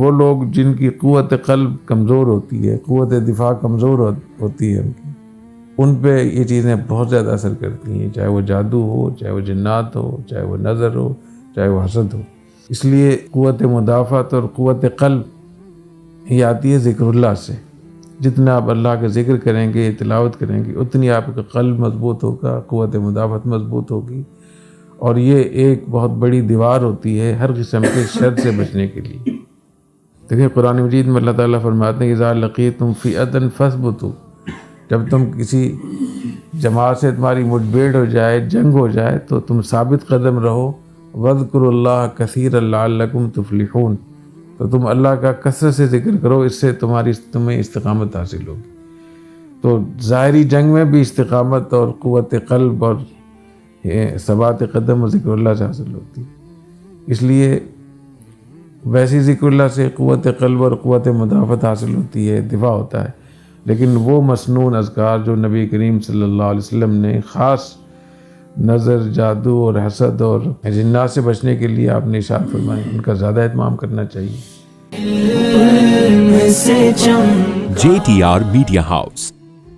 وہ لوگ جن کی قوت قلب کمزور ہوتی ہے، قوت دفاع کمزور ہوتی ہے ان پہ یہ چیزیں بہت زیادہ اثر کرتی ہیں، چاہے وہ جادو ہو، چاہے وہ جنات ہو، چاہے وہ نظر ہو، چاہے وہ حسد ہو۔ اس لیے قوت مدافعت اور قوت قلب یہ آتی ہے ذکر اللہ سے۔ جتنا آپ اللہ کا ذکر کریں گے، تلاوت کریں گے، اتنی آپ کا قلب مضبوط ہوگا، قوت مدافعت مضبوط ہوگی، اور یہ ایک بہت بڑی دیوار ہوتی ہے ہر قسم کے شر سے بچنے کے لیے۔ دیکھیں قرآن مجید میں اللہ تعالیٰ فرماتے ہیں اذا لقیتم فئۃ فاثبتوا، جب تم کسی جماعت سے تمہاری مٹبھیڑ ہو جائے، جنگ ہو جائے، تو تم ثابت قدم رہو، واذکروا اللہ کثیرا لعلکم تفلحون، تو تم اللہ کا کثرت سے ذکر کرو، اس سے تمہیں استقامت حاصل ہوگی۔ تو ظاہری جنگ میں بھی استقامت اور قوت قلب اور ثبات قدم و ذکر اللہ سے حاصل ہوتی ہے۔ اس لیے ویسی ذکر اللہ سے قوت قلب اور قوت مدافعت حاصل ہوتی ہے، دفاع ہوتا ہے، لیکن وہ مسنون اذکار جو نبی کریم صلی اللہ علیہ وسلم نے خاص نظر، جادو اور حسد اور جنات سے بچنے کے لیے آپ نے ارشاد فرمائے، ان کا زیادہ اہتمام کرنا چاہیے۔ JTR Media House